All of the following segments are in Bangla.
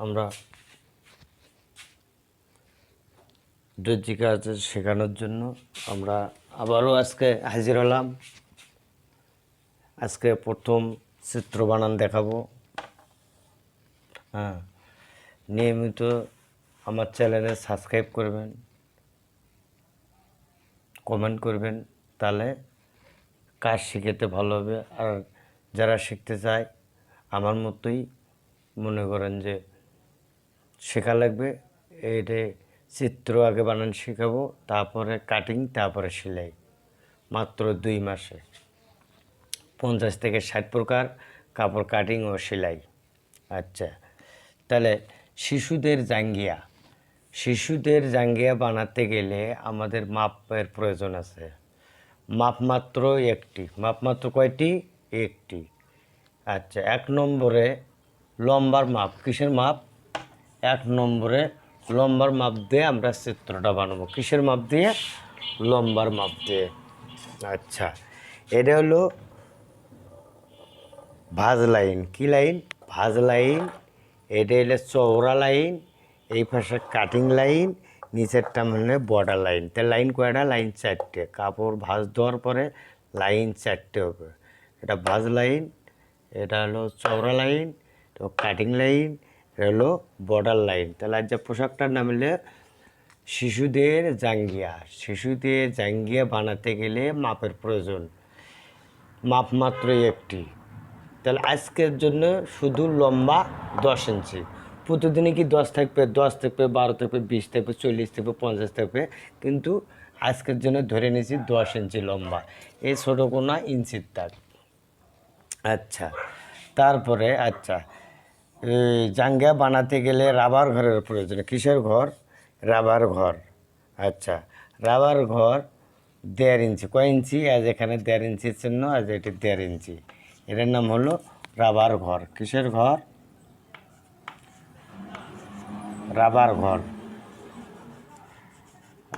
আমরা দর্জি কাজ শেখানোর জন্য আমরা আবারও আজকে হাজির হলাম। আজকে প্রথম চিত্র বানান দেখাবো। নিয়মিত আমার চ্যানেলে সাবস্ক্রাইব করবেন, কমেন্ট করবেন, তাহলে কাজ শিখতে ভালো হবে। আর যারা শিখতে চায় আমার মতোই মনে করেন যে শেখা লাগবে, এটা চিত্র আগে বানান শেখাবো, তারপরে কাটিং, তারপরে সেলাই। মাত্র 2 মাসে 50 থেকে 60 প্রকার কাপড় কাটিং ও সেলাই। আচ্ছা, তাহলে শিশুদের জাঙ্গিয়া বানাতে গেলে আমাদের মাপের প্রয়োজন আছে। মাপ মাত্র একটি। মাপ মাত্র কয়টি? একটি। আচ্ছা, 1 নম্বরে লম্বার মাপ। কিসের মাপ? 1 নম্বরে লম্বার মাপ দিয়ে আমরা চিত্রটা বানাবো। কিসের মাপ দিয়ে? লম্বার মাপ দিয়ে। আচ্ছা, এটা হলো ভাঁজ লাইন। কি লাইন? ভাঁজ লাইন। এটা হলো চওড়া লাইন, এই পাশে কাটিং লাইন, নিচেরটা মানে বর্ডার লাইন। তার লাইন কয়টা? লাইন 4টে। কাপড় ভাঁজ দেওয়ার পরে লাইন 4টে হবে। এটা ভাঁজ লাইন, এটা হলো চওড়া লাইন, তো কাটিং লাইন, এটা হলো বর্ডার লাইন। তাহলে আজ যে পোশাকটার নাম হলে শিশুদের জাঙ্গিয়া। শিশুদের জাঙ্গিয়া বানাতে গেলে মাপের প্রয়োজন। মাপ মাত্র একটি। তাহলে আজকের জন্য শুধু লম্বা 10 ইঞ্চি। প্রতিদিনই কি 10 থাকবে? 10 থাকবে, 12 থাকবে, 20 থাকবে, 40 থাকবে, 50 থাকবে, কিন্তু আজকের জন্য ধরে নিয়েছি 10 ইঞ্চি লম্বা। এই ছোটো কোনা ইঞ্চির দাগ। আচ্ছা, তারপরে এই জাঙ্গিয়া বানাতে গেলে রাবার ঘরের প্রয়োজন। কিসের ঘর? রাবার ঘর। আচ্ছা, রাবার ঘর 1.5 ইঞ্চি। কয় ইঞ্চি? আজ এখানে 1.5 ইঞ্চির চিহ্ন, আজ এটি 1.5 ইঞ্চি। এটার নাম হলো রাবার ঘর। কিসের ঘর? রাবার ঘর।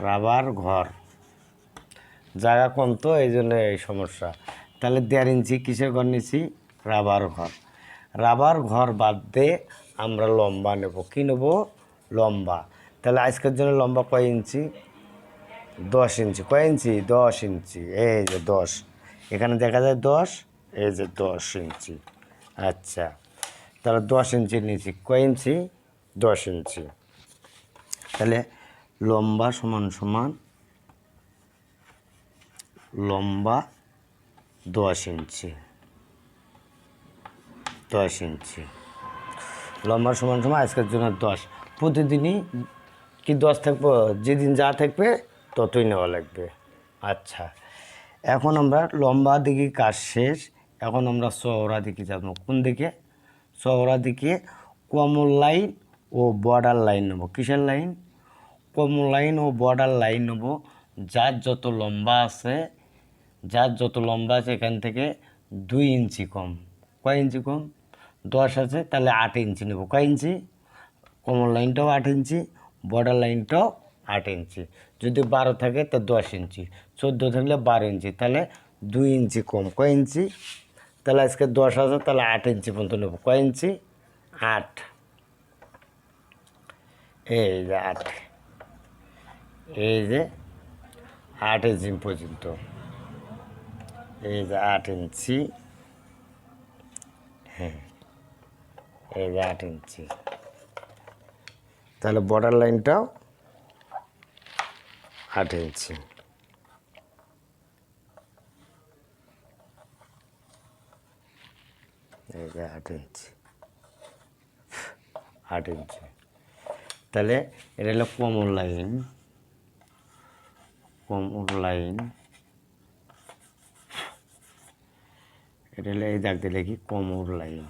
রাবার ঘর। জায়গা কম তো, এই জন্য এই সমস্যা। তাহলে 1.5 ইঞ্চি কিসের ঘর নিছি? রাবার ঘর। রাবার ঘর বাদ দিয়ে আমরা লম্বা নেব। কি নেব? লম্বা। তাহলে আজকের জন্য লম্বা কয় ইঞ্চি? 10 ইঞ্চি। কয় ইঞ্চি? 10 ইঞ্চি। এই যে 10, এখানে দেখা যায় 10, এই যে 10 ইঞ্চি। আচ্ছা, তাহলে 10 ইঞ্চি নিচে। কয় ইঞ্চি? 10 ইঞ্চি। তাহলে লম্বা সমান সমান লম্বা 10 ইঞ্চি। 10 ইঞ্চি লম্বা সমান সমান আজকের জন্য 10। প্রতিদিনই কি 10 থাকবো? যেদিন যা থাকবে ততই নেওয়া লাগবে। আচ্ছা, এখন আমরা লম্বা দিকে কাজ শেষ। এখন আমরা চওড়া দিকে যাব। কোন দিকে? চওড়া দিকে কমন লাইন ও বর্ডার লাইন নেব। কিসের লাইন? কমন লাইন ও বর্ডার লাইন নেব। যার যত লম্বা আছে, এখান থেকে 2 ইঞ্চি কম। কয় ইঞ্চি কম? 10 আছে, তাহলে 8 ইঞ্চি নেব। কয় ইঞ্চি? কমন লাইনটাও 8 ইঞ্চি, বর্ডার লাইনটাও 8 ইঞ্চি। যদি 12 থাকে তো 10 ইঞ্চি, 14 থাকলে 12 ইঞ্চি, তাহলে 2 ইঞ্চি কম। কয় ইঞ্চি? তাহলে আজকে 10 আছে, তাহলে 8 ইঞ্চি পর্যন্ত নেব। কয় ইঞ্চি? 8। এই যে 8, এই যে 8 ইঞ্চি পর্যন্ত। এই যে 8 ইঞ্চি, হ্যাঁ, এই যে 8 ইঞ্চি। তাহলে বর্ডার লাইনটাও 8 ইঞ্চি। এই যে 8 ইঞ্চি, 8 ইঞ্চি। তাহলে এটা হলো কমন লাইন। কমন লাইন, এটা হলো এই দাগ দিলে কি? কমর লাইন।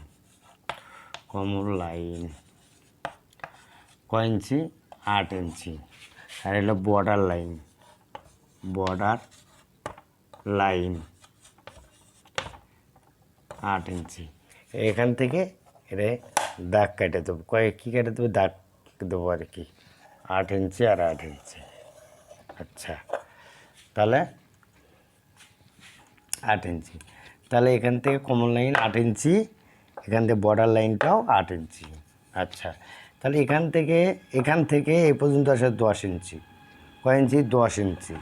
কমর লাইন কয় ইঞ্চি? 8 ইঞ্চি। আর হলো বর্ডার লাইন। বর্ডার লাইন 8 ইঞ্চি। এখান থেকে এটা দাগ কেটে দেবো। কী কেটে দেবো? দাগ দেবো আর কি। 8 ইঞ্চি আর 8 ইঞ্চি। আচ্ছা, তাহলে 8 ইঞ্চি। তাহলে এখান থেকে কমন লাইন 8 ইঞ্চি, এখান থেকে বর্ডার লাইনটাও 8 ইঞ্চি। আচ্ছা, তাহলে এখান থেকে এই পর্যন্ত আসে 10 ইঞ্চি। কয় ইঞ্চি? 10 ইঞ্চি।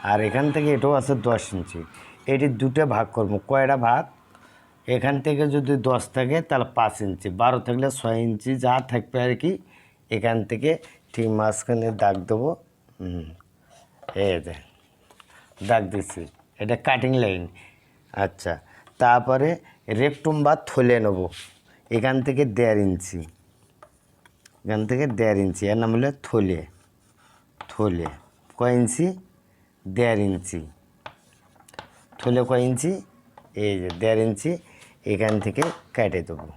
আর এখান থেকে এটাও আছে 10 ইঞ্চি। এটি দুটো ভাগ করবো। কয়টা ভাগ? এখান থেকে যদি 10 থাকে তাহলে 5 ইঞ্চি, 12 থাকলে 6 ইঞ্চি যা থাকবে আর কি। এখান থেকে ঠিক মাঝখানে দাগ দেবো। এই যে দাগ দিচ্ছি, এটা কাটিং লাইন। আচ্ছা, তারপরে রেকটুম বা থলে নেবো। এখান থেকে 1.5 ইঞ্চি, এখান থেকে 1.5 ইঞ্চি, এর নাম হলো থলে। থলে কয় ইঞ্চি? 1.5 ইঞ্চি। থলে কয় ইঞ্চি? এই যে 1.5 ইঞ্চি। এখান থেকে কেটে দেবো।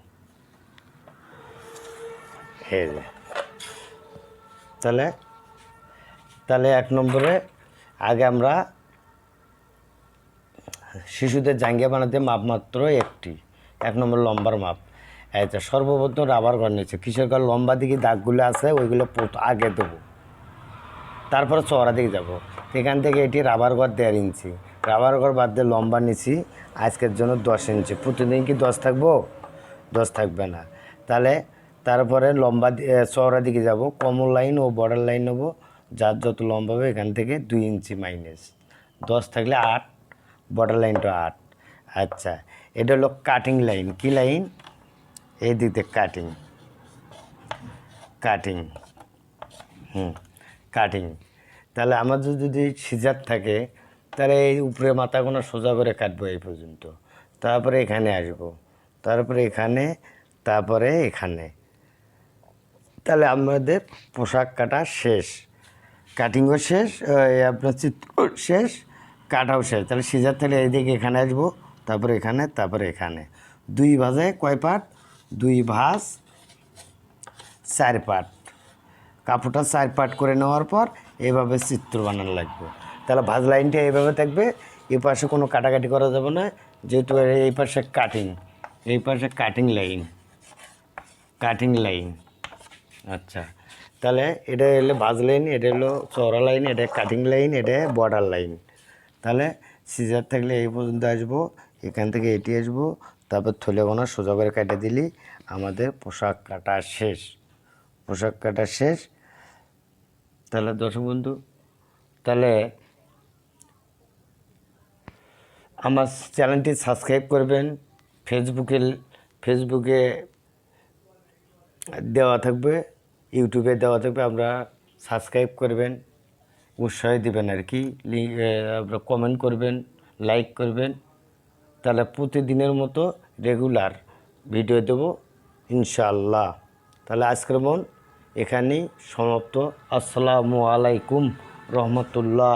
এই যে তাহলে 1 নম্বরে আগে আমরা শিশুদের জাঙ্গিয়া বানাতে মাপ মাত্র একটি। 1 নম্বর লম্বার মাপ। আচ্ছা, সর্বপ্রথম রাবার ঘর নিচ্ছে। কিসের ঘর? লম্বা দিকে দাগগুলো আছে ওইগুলো আগে দেবো, তারপরে চওড়া দিকে যাবো। এখান থেকে এটি রাবার ঘর 1.5 ইঞ্চি। রাবার ঘর বাদ দিয়ে লম্বা নিচ্ছি আজকের জন্য 10 ইঞ্চি। প্রতিদিন কি 10 থাকবো? 10 থাকবে না। তাহলে তারপরে চওড়া দিকে যাব। কমন লাইন ও বর্ডার লাইন নেবো, যার যত লম্বা হবে এখান থেকে 2 ইঞ্চি মাইনাস। 10 থাকলে 8, বর্ডার লাইনটা 8। আচ্ছা, এটা হলো কাটিং লাইন। কি লাইন? এই দিক দিয়ে কাটিং, কাটিং, কাটিং। তাহলে আমাদের যদি সিজার থাকে তাহলে এই উপরে মাথাগুলো সোজা করে কাটবো এই পর্যন্ত, তারপরে এখানে আসবো, তারপরে এখানে, তারপরে এখানে। তাহলে আমাদের পোশাক কাটা শেষ, কাটিংও শেষ, আপনার চিত্র শেষ, কাটাও শেষ। তাহলে সিজার থাকলে এইদিকে এখানে আসবো, তারপরে এখানে, তারপরে এখানে। 2 ভাঁজে কয় পার্ট? 2 ভাঁজ 4 পার্ট। কাপড়টা 4 পার্ট করে নেওয়ার পর এভাবে চিত্র বানানো লাগবে। তাহলে ভাঁজ লাইনটা এইভাবে থাকবে। এই পাশে কোনো কাটাকাটি করা যাবে না, যেহেতু এই পাশে কাটিং, এই পাশে কাটিং লাইন, কাটিং লাইন। আচ্ছা, তাহলে এটা হলো ভাঁজ লাইন, এটা হলো চওড়া লাইন, এটা কাটিং লাইন, এটা বর্ডার লাইন। তাহলে সিজার থাকলে এই পর্যন্ত আসবো, এখান থেকে এটি আসবো, তারপর থলে গোনা সোজা করে কেটে দিলি আমাদের পোশাক কাটা শেষ। পোশাক কাটা শেষ। তাহলে দর্শক বন্ধু, তাহলে আমার চ্যানেলটি সাবস্ক্রাইব করবেন। ফেসবুকে দেওয়া থাকবে, ইউটিউবে দেওয়া থাকবে, আপনারা সাবস্ক্রাইব করবেন, উৎসাহ দেবেন আর কি। আপনারা কমেন্ট করবেন, লাইক করবেন। তাহলে প্রতিদিনের মতো রেগুলার ভিডিও দেবো ইনশাআল্লাহ। তাহলে আজকের মন এখানেই সমাপ্ত। আসসালামু আলাইকুম রহমতুল্লাহ।